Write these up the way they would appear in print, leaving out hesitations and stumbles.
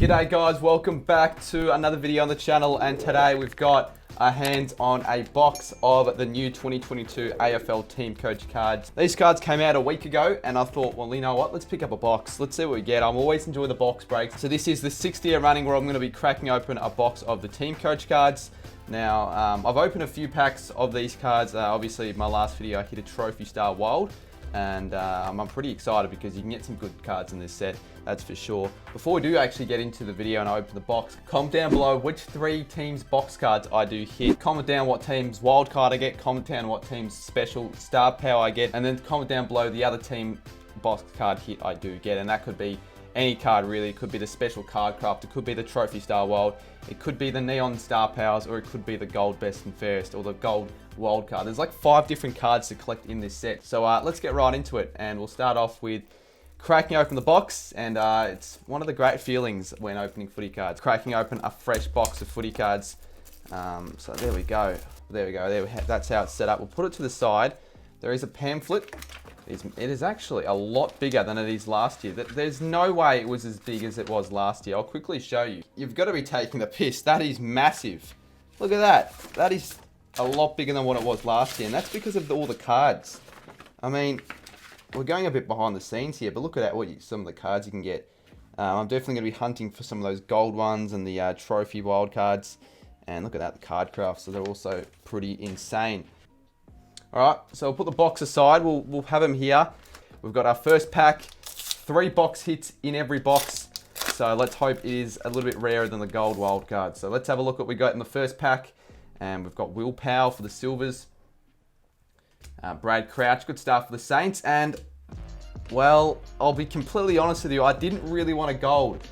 G'day guys, welcome back to another video on the channel, and today we've got our hands on a box of the new 2022 AFL Teamcoach cards. These cards came out a week ago and I thought, well, you know what, let's pick up a box. Let's see what we get. I'm always enjoy the box breaks. So this is the 6th year running where I'm going to be cracking open a box of the Teamcoach cards. Now, I've opened a few packs of these cards. Obviously, my last video I hit a Trophy Star Wild. And I'm pretty excited because you can get some good cards in this set, that's for sure. Before we do actually get into the video and I open the box, comment down below which 3 teams box cards I do hit. Comment down what team's wild card I get, comment down what team's special star power I get, and then comment down below the other team box card hit I do get. And that could be any card really. It could be the special card craft, it could be the Trophy Star Wild, it could be the Neon Star Powers, or it could be the Gold Best and Fairest, or the Gold Wild Card. There's like 5 different cards to collect in this set. So let's get right into it, and we'll start off with cracking open the box. And it's one of the great feelings when opening footy cards, cracking open a fresh box of footy cards. So there we go. That's how it's set up. We'll put it to the side. There is a pamphlet. It is actually a lot bigger than it is last year. There's no way it was as big as it was last year. I'll quickly show you. You've got to be taking the piss. That is massive. Look at that. That is a lot bigger than what it was last year. And that's because of all the cards. I mean, we're going a bit behind the scenes here, but look at that, some of the cards you can get. I'm definitely going to be hunting for some of those gold ones and the trophy wild cards. And look at that, the card craft. So they're also pretty insane. Alright, so we'll put the box aside, we'll have them here. We've got our first pack, 3 box hits in every box. So let's hope it is a little bit rarer than the gold wild card. So let's have a look at what we got in the first pack. And we've got Willpower for the Silvers. Brad Crouch, good stuff for the Saints. And, well, I'll be completely honest with you, I didn't really want a gold.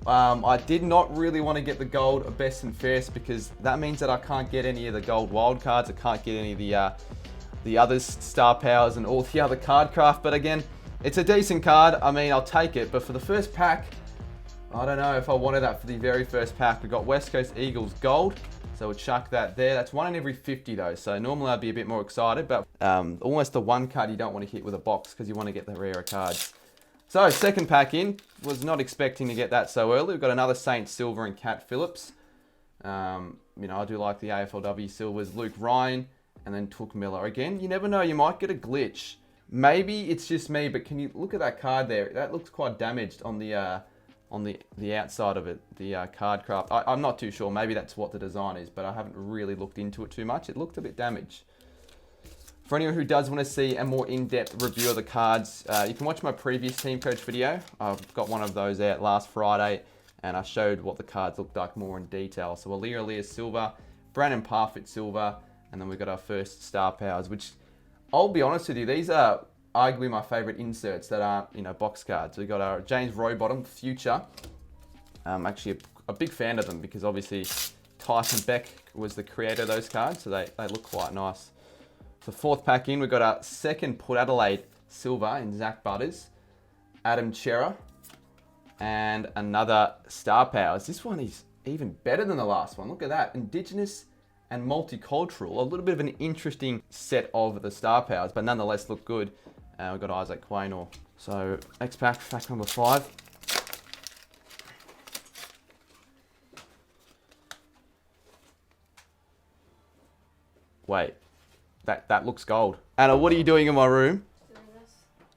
I did not really want to get the gold of Best and Fairest because that means that I can't get any of the gold wild cards. I can't get any of the other star powers and all the other card craft. But again, it's a decent card. I mean, I'll take it. But for the first pack, I don't know if I wanted that for the very first pack. We've got West Coast Eagles gold. So we'll chuck that there. That's 1 in every 50 though. So normally I'd be a bit more excited, but almost the one card you don't want to hit with a box because you want to get the rarer cards. So second pack in, was not expecting to get that so early. We've got another Saint Silver and Cat Phillips. You know, I do like the AFLW Silvers. Luke Ryan. And then Took Miller. Again, you never know, you might get a glitch. Maybe it's just me, but can you look at that card there? That looks quite damaged on the outside of it, the card craft. I'm not too sure. Maybe that's what the design is, but I haven't really looked into it too much. It looked a bit damaged. For anyone who does want to see a more in-depth review of the cards, you can watch my previous Teamcoach video. I've got one of those out last Friday, and I showed what the cards looked like more in detail. So Alia Silver, Brandon Parfitt Silver, and then we've got our first star powers, which I'll be honest with you, these are arguably my favorite inserts that aren't, you know, box cards. We've got our James Rowbottom Future. I'm actually a big fan of them because obviously Tyson Beck was the creator of those cards, so they look quite nice. So fourth pack in, we've got our second Port Adelaide Silver in Zach Butters, Adam Chera, and another star powers. This one is even better than the last one. Look at that, Indigenous and multicultural. A little bit of an interesting set of the star powers, but nonetheless look good. We've got Isaac Quaynor. So next pack, pack number 5. Wait, that looks gold. Anna, what are you doing in my room?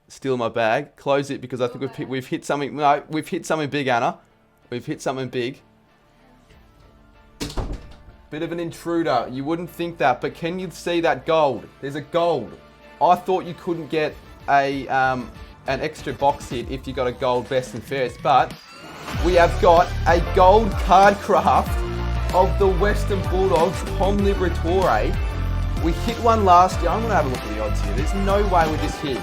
Steal my bag. Close it because I think we've hit something. No, we've hit something big, Anna. We've hit something big. Bit of an intruder. You wouldn't think that, but can you see that gold? There's a gold. I thought you couldn't get an extra box hit if you got a gold Best and Fairest, but we have got a gold card craft of the Western Bulldogs Tom Liberatore. We hit one last year. I'm gonna have a look at the odds here. There's no way we just hit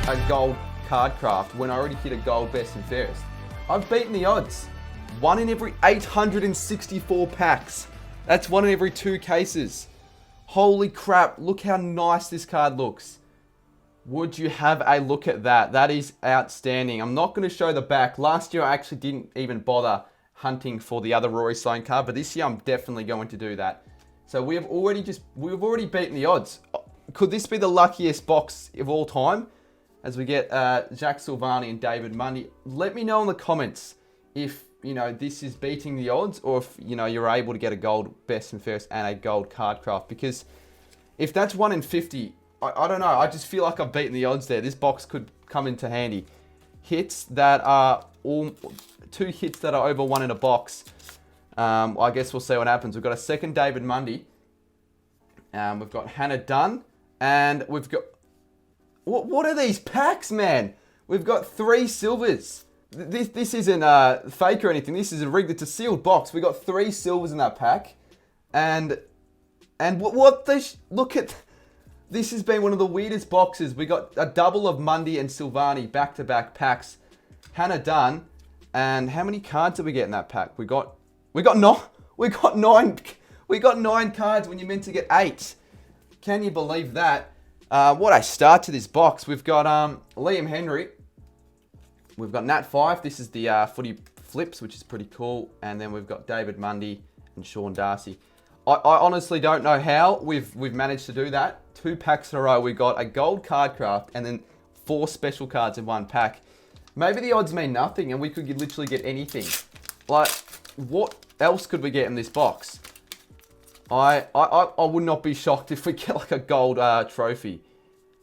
a gold card craft when I already hit a gold Best and Fairest. I've beaten the odds. 1 in every 864 packs. That's 1 in every 2 cases. Holy crap, look how nice this card looks. Would you have a look at that? That is outstanding. I'm not going to show the back. Last year I actually didn't even bother hunting for the other Rory Sloane card, but this year I'm definitely going to do that. So we've already beaten the odds. Could this be the luckiest box of all time? As we get Jack Silvani and David Mundy. Let me know in the comments if you know, this is beating the odds, or if, you know, you're able to get a gold best and fairest and a gold card craft. Because if that's 1 in 50, I don't know. I just feel like I've beaten the odds there. This box could come into handy. Hits that are all 2 hits that are over 1 in a box. I guess we'll see what happens. We've got a second David Mundy. We've got Hannah Dunn, and we've got what are these packs, man? We've got 3 silvers. This isn't fake or anything. This is a rigged. It's a sealed box. We got 3 silvers in that pack, and look at. This has been one of the weirdest boxes. We got a double of Mundy and Silvani back-to-back packs. Hannah Dunn, and how many cards did we get in that pack? We got 9 cards when you're meant to get 8. Can you believe that? What a start to this box. We've got Liam Henry. We've got Nat 5. This is the footy flips, which is pretty cool. And then we've got David Mundy and Shaun Darcy. I honestly don't know how we've managed to do that. 2 packs in a row. We got a gold card craft and then 4 special cards in one pack. Maybe the odds mean nothing and we could literally get anything. Like, what else could we get in this box? I would not be shocked if we get like a gold trophy.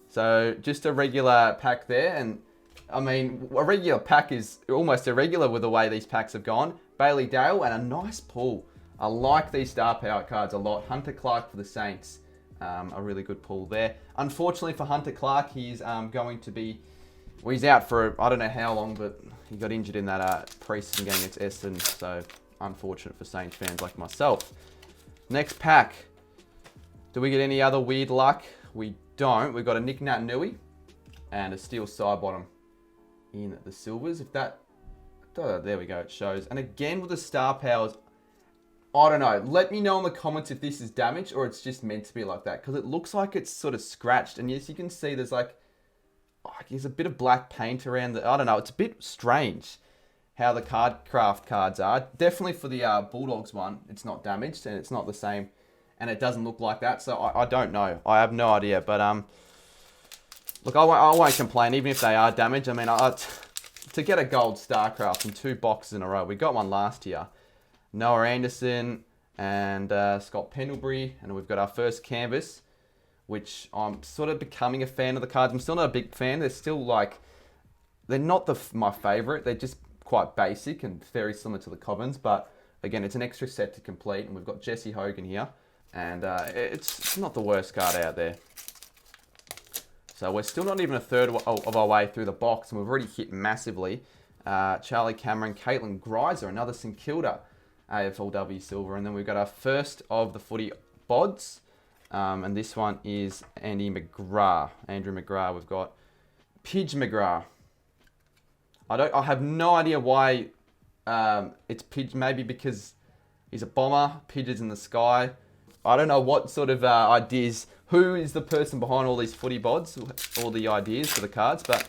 So just a regular pack there, and I mean, a regular pack is almost irregular with the way these packs have gone. Bailey Dale and a nice pull. I like these star power cards a lot. Hunter Clark for the Saints. A really good pull there. Unfortunately for Hunter Clark, he's going to be... Well, he's out for I don't know how long, but he got injured in that preseason game against Essendon. So unfortunate for Saints fans like myself. Next pack. Do we get any other weird luck? We don't. We've got a Nick Nat Nui and a steel side bottom in the silvers. If that... Oh, there we go. It shows. And again with the star powers... I don't know. Let me know in the comments if this is damaged or it's just meant to be like that. Because it looks like it's sort of scratched. And yes, you can see there's like... there's a bit of black paint around the... I don't know. It's a bit strange how the card craft cards are. Definitely for the Bulldogs one, it's not damaged and it's not the same. And it doesn't look like that. So I don't know. I have no idea. But look, I won't complain even if they are damaged. I mean, to get a gold StarCraft in 2 boxes in a row. We got one last year. Noah Anderson and Scott Pendlebury. And we've got our first canvas, which I'm sort of becoming a fan of the cards. I'm still not a big fan. They're still like, they're not my favorite. They're just quite basic and very similar to the Commons. But again, it's an extra set to complete. And we've got Jesse Hogan here. And it's not the worst card out there. So we're still not even a third of our way through the box. And we've already hit massively. Charlie Cameron, Caitlin Greiser, another St Kilda AFLW silver. And then we've got our first of the footy bods. And this one is Andrew McGrath. We've got Pidge McGrath. I have no idea why it's Pidge. Maybe because he's a bomber. Pidge is in the sky. I don't know what sort of ideas. Who is the person behind all these footy bods? All the ideas for the cards, but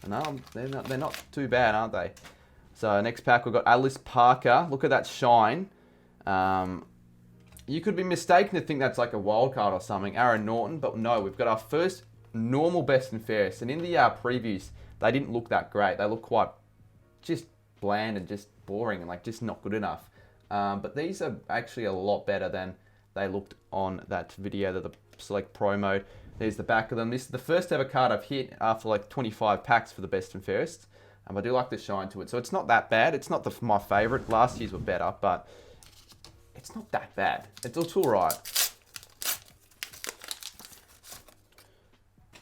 no, they're not too bad, aren't they? So next pack we've got Alice Parker. Look at that shine. You could be mistaken to think that's like a wild card or something. Aaron Norton, but no, we've got our first normal best and fairest. And in the previews, they didn't look that great. They look quite just bland and just boring and like just not good enough. But these are actually a lot better than they looked on that video, the select pro mode. There's the back of them. This is the first ever card I've hit after like 25 packs for the best and fairest. I do like the shine to it. So it's not that bad. It's not my favorite. Last year's were better, but it's not that bad. It's all right.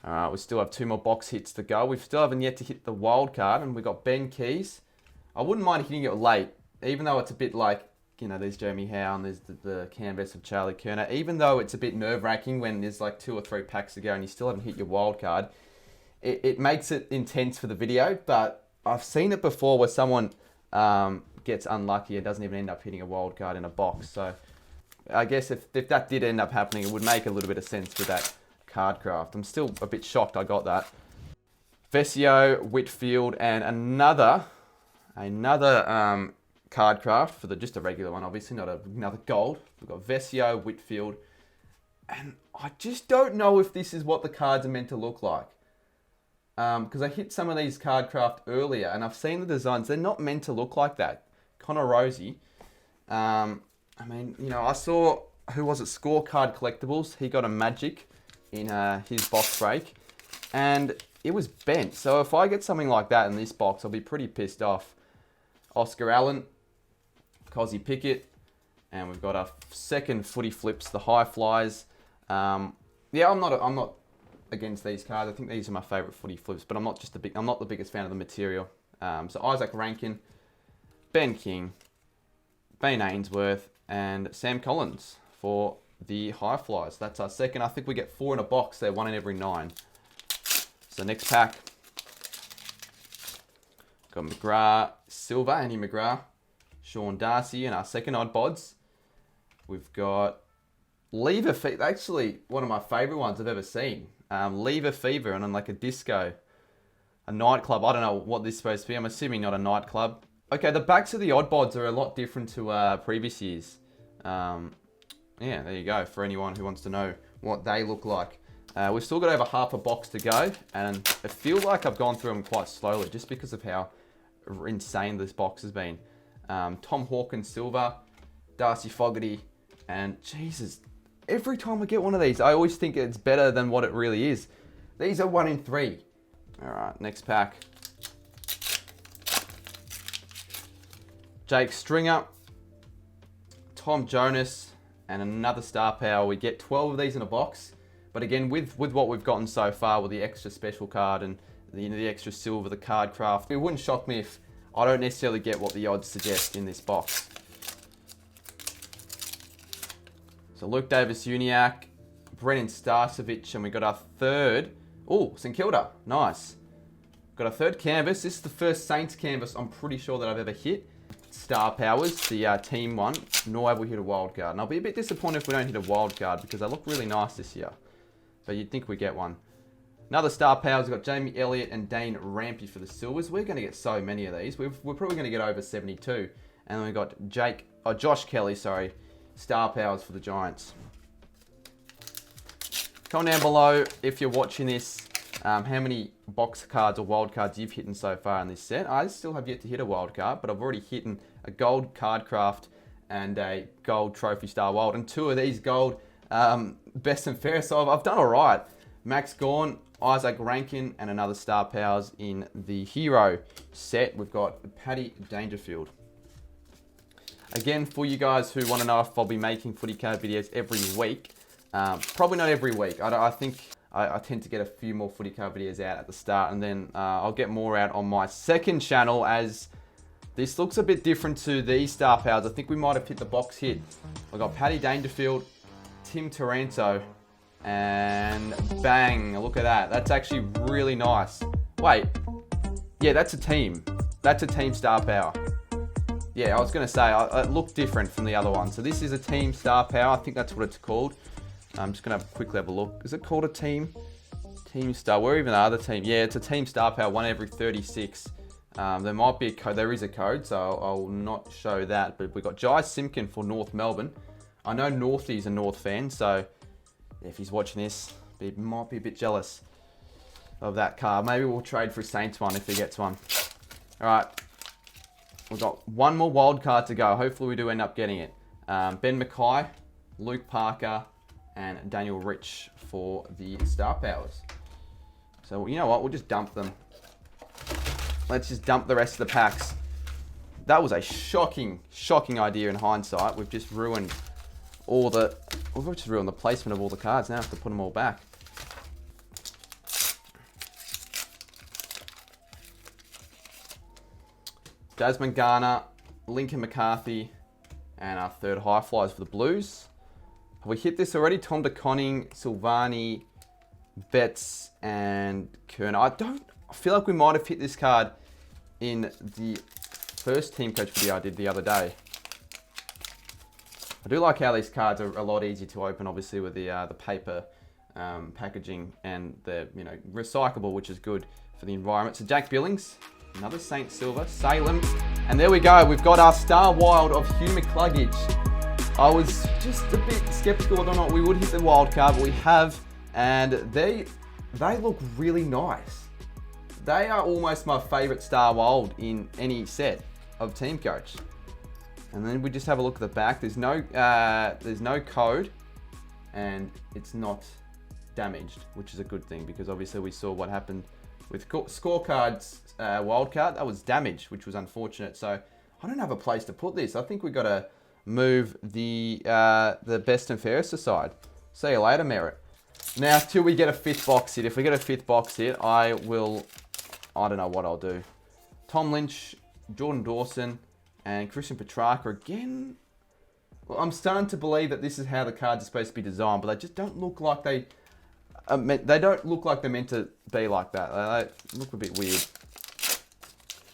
All right, we still have 2 more box hits to go. We still haven't yet to hit the wild card, and we've got Ben Keys. I wouldn't mind hitting it late, even though it's a bit like, you know, there's Jeremy Howe and there's the canvas of Charlie Kerner. Even though it's a bit nerve-wracking when there's like 2 or 3 packs to go and you still haven't hit your wild card, it makes it intense for the video. But I've seen it before where someone gets unlucky and doesn't even end up hitting a wild card in a box. So I guess if that did end up happening, it would make a little bit of sense with that card craft. I'm still a bit shocked I got that. Vesio, Whitfield, and another card craft for just a regular one, obviously, not another gold. We've got Vesio, Whitfield, and I just don't know if this is what the cards are meant to look like. Because I hit some of these card craft earlier and I've seen the designs. They're not meant to look like that. Connor Rosie. I mean, you know, I saw, who was it, Scorecard Collectibles. He got a Magic in his box break, and it was bent. So if I get something like that in this box, I'll be pretty pissed off. Oscar Allen, Cozzy Pickett, and we've got our second footy flips, the high flyers. Yeah, I'm not against these cards. I think these are my favourite footy flips, but I'm not the biggest fan of the material. So Isaac Rankin, Ben King, Bane Ainsworth, and Sam Collins for the high flyers. That's our second. I think we get 4 in a box there, 1 in every 9. So next pack, got McGrath, Silver, Andy McGrath, Shaun Darcy, and our second odd bods. We've got Lever Fever, actually one of my favourite ones I've ever seen. Lever Fever, and on like a disco, a nightclub. I don't know what this is supposed to be. I'm assuming not a nightclub. Okay, the backs of the odd bods are a lot different to previous years. Yeah, there you go, for anyone who wants to know what they look like. We've still got over half a box to go, and I feel like I've gone through them quite slowly just because of how insane this box has been. Tom Hawkins Silver, Darcy Fogarty, and Jesus, every time I get one of these, I always think it's better than what it really is. These are 1 in 3. All right, next pack. Jake Stringer, Tom Jonas, and another star power. We get 12 of these in a box. But again, with what we've gotten so far with the extra special card and the extra silver, the card craft, it wouldn't shock me if I don't necessarily get what the odds suggest in this box. So Luke Davis-Uniacke, Brennan Starcevic, and we got our third. Oh, St Kilda, nice. Got our third canvas. This is the first Saints canvas I'm pretty sure that I've ever hit. Star Powers, the team one, nor have we hit a wild card. And I'll be a bit disappointed if we don't hit a wild card because they look really nice this year. But you'd think we get one. Another Star Powers, we've got Jamie Elliott and Dane Rampy for the silvers. We're going to get so many of these. We're probably going to get over 72. And then we've got Josh Kelly, sorry, Star Powers for the Giants. Comment down below if you're watching this, how many box cards or wild cards you've hit so far in this set. I still have yet to hit a wild card, but I've already hit a gold card craft and a gold trophy star wild, and 2 of these gold best and fairest. So I've done all right. Max Gawn, Isaac Rankin, and another star powers in the hero set. We've got Paddy Dangerfield. Again, for you guys who want to know if I'll be making footy card videos every week, probably not every week. I think I tend to get a few more footy card videos out at the start, and then I'll get more out on my second channel, as this looks a bit different to these star powers. I think we might have hit the box hit. I've got Paddy Dangerfield, Tim Taranto, and bang, look at that. That's actually really nice. Wait, yeah, that's a team. That's a team star power. Yeah, I was going to say, it looked different from the other one. So this is a team star power. I think that's what it's called. I'm just going to quickly have a look. Is it called a team? Team star, where even are the team? Yeah, it's a team star power, 1 every 36. There might be a code, there is a code, so I'll not show that. But we've got Jai Simpkin for North Melbourne. I know Northie's a North fan, so if he's watching this, he might be a bit jealous of that card. Maybe we'll trade for a Saints one if he gets one. All right, we've got 1 more wild card to go. Hopefully we do end up getting it. Ben Mackay, Luke Parker, and Daniel Rich for the star powers. So you know what, we'll just dump them. Let's just dump the rest of the packs. That was a shocking idea in hindsight. We've just ruined we've just ruined the placement of all the cards. Now I have to put them all back. Jasmine Garner, Lincoln McCarthy, and our third high flyers for the Blues. Have we hit this already? Tom DeConning, Silvani, Betts, and Kerner. I feel like we might have hit this card in the first Teamcoach video I did the other day. I do like how these cards are a lot easier to open, obviously, with the paper packaging, and they're recyclable, which is good for the environment. So Jack Billings, another Saint Silver, Salem, and there we go. We've got our Star Wild of Hugh McCluggage. I was just a bit skeptical whether or not we would hit the wild card, but we have, and they look really nice. They are almost my favourite Star Wild in any set of Teamcoach. And then we just have a look at the back. There's no code, and it's not damaged, which is a good thing because obviously we saw what happened with scorecards wildcard. That was damaged, which was unfortunate. So I don't have a place to put this. I think we got to move the best and fairest aside. See you later, Merritt. Now, till we get a 5th box hit. If we get a 5th box hit, I don't know what I'll do. Tom Lynch, Jordan Dawson, and Christian Petrarca again. Well, I'm starting to believe that this is how the cards are supposed to be designed, but they just don't look like they don't look like they're meant to be like that. They look a bit weird.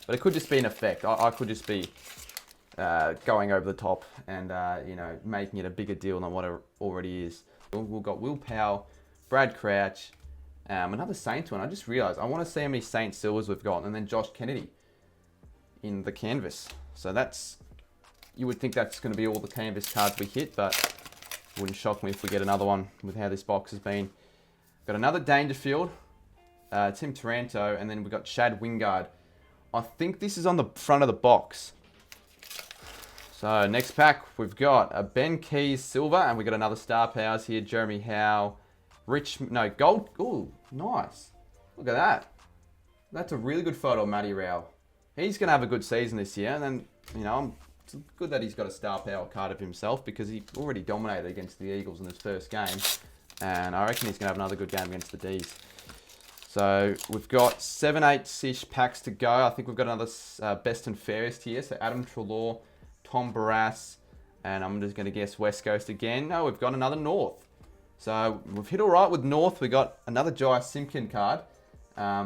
But it could just be an effect. I could just be going over the top and making it a bigger deal than what it already is. We've got Will Powell, Brad Crouch, another Saints one. I just realised I want to see how many Saints silvers we've got, and then Josh Kennedy in the canvas. So you would think that's going to be all the canvas cards we hit, but it wouldn't shock me if we get another one with how this box has been. Got another Dangerfield, Tim Taranto, and then we've got Chad Wingard. I think this is on the front of the box. So next pack, we've got a Ben Keys silver, and we've got another Star Powers here. Jeremy Howe, gold. Ooh, nice. Look at that. That's a really good photo of Matty Rao. He's going to have a good season this year, and then, it's good that he's got a Star Power card of himself because he already dominated against the Eagles in his first game, and I reckon he's going to have another good game against the D's. So we've got 7-8-ish packs to go. I think we've got another best and fairest here. So Adam Treloar, Tom Barras, and I'm just going to guess West Coast again. No, we've got another North. So we've hit all right with North. We got another Jai Simpkin card.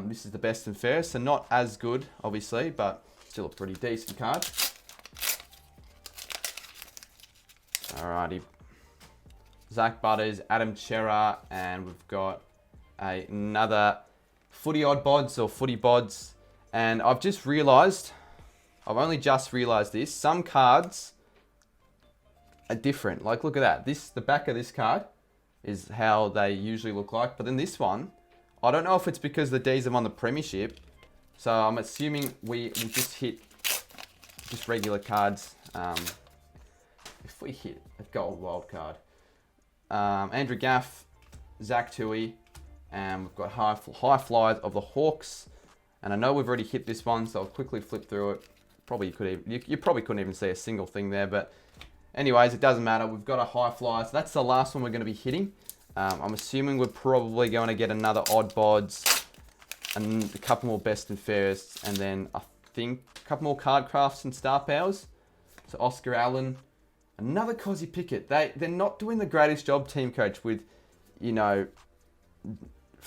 This is the best and fairest, so not as good, obviously, but still a pretty decent card. Alrighty. Zach Butters, Adam Chera, and we've got another Footy Odd Bods or Footy Bods. And I've only just realised this. Some cards are different. Like, look at that. The back of this card is how they usually look like. But then this one, I don't know if it's because the D's have won the premiership. So I'm assuming we will just hit just regular cards. If we hit a gold wild card. Andrew Gaff, Zach Tui, and we've got high flyers of the Hawks. And I know we've already hit this one, so I'll quickly flip through it. You probably couldn't even see a single thing there, but anyways, it doesn't matter. We've got a high flyer, so that's the last one we're going to be hitting. I'm assuming we're probably going to get another odd bods, and a couple more best and fairest, and then I think a couple more card crafts and star powers. So Oscar Allen, another Cozzy Pickett. They're not doing the greatest job, team coach, with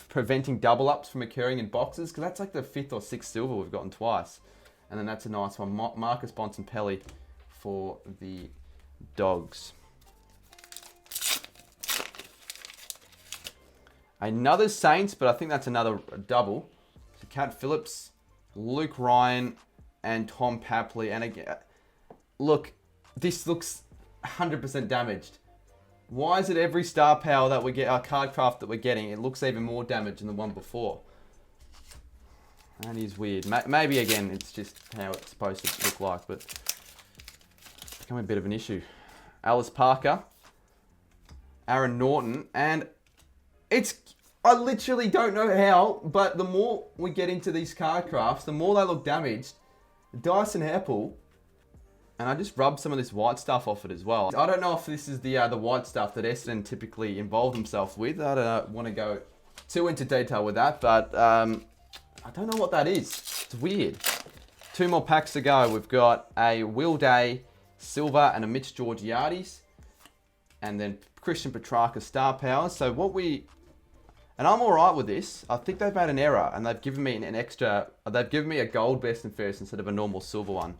preventing double ups from occurring in boxes, because that's like the 5th or 6th silver we've gotten twice. And then that's a nice one. Marcus Bontempelli for the Dogs. Another Saints, but I think that's another double. So Cat Phillips, Luke Ryan, and Tom Papley. And again, look, this looks 100% damaged. Why is it every star power that we get, our card craft that we're getting, it looks even more damaged than the one before? That is weird. Maybe, again, it's just how it's supposed to look like, but it's becoming a bit of an issue. Alice Parker, Aaron Norton, and I literally don't know how, but the more we get into these card crafts, the more they look damaged. Dyson Heppel, and I just rubbed some of this white stuff off it as well. I don't know if this is the white stuff that Essendon typically involve themselves with. I don't want to go too into detail with that, but I don't know what that is. It's weird. 2 more packs to go. We've got a Will Day silver and a Mitch Georgiades, and then Christian Petrarca star powers. So and I'm all right with this. I think they've made an error, and they've given me an extra. They've given me a gold best and fairest instead of a normal silver one.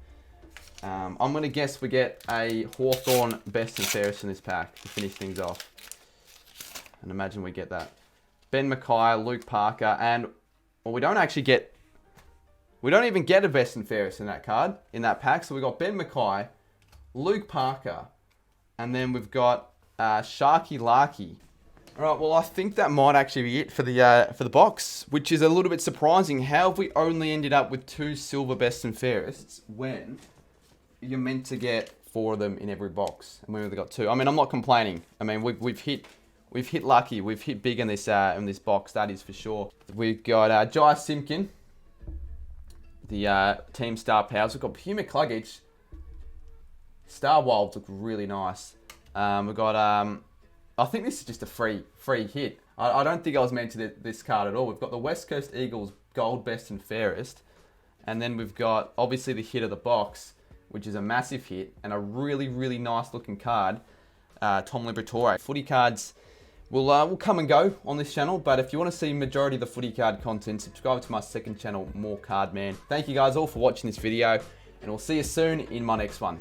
I'm going to guess we get a Hawthorn best and fairest in this pack to finish things off. And imagine we get that. Ben Mackay, Luke Parker, and we don't even get a best and fairest in that card, in that pack. So we've got Ben Mackay, Luke Parker, and then we've got Sharky Larky. All right, well, I think that might actually be it for the box, which is a little bit surprising. How have we only ended up with 2 silver best and fairests when you're meant to get 4 of them in every box, and we only got 2. I mean, I'm not complaining. I mean, we've hit lucky. We've hit big in this box. That is for sure. We've got Jai Simpkin, the Team Star Powers. We've got Puma Cluggage. Star Wilds look really nice. We've got I think this is just a free hit. I don't think I was meant to this card at all. We've got the West Coast Eagles Gold Best and Fairest, and then we've got obviously the hit of the box, which is a massive hit and a really nice looking card. Tom Liberatore. Footy cards will come and go on this channel, but if you want to see majority of the footy card content, subscribe to my second channel, More Card Man. Thank you guys all for watching this video, and we'll see you soon in my next one.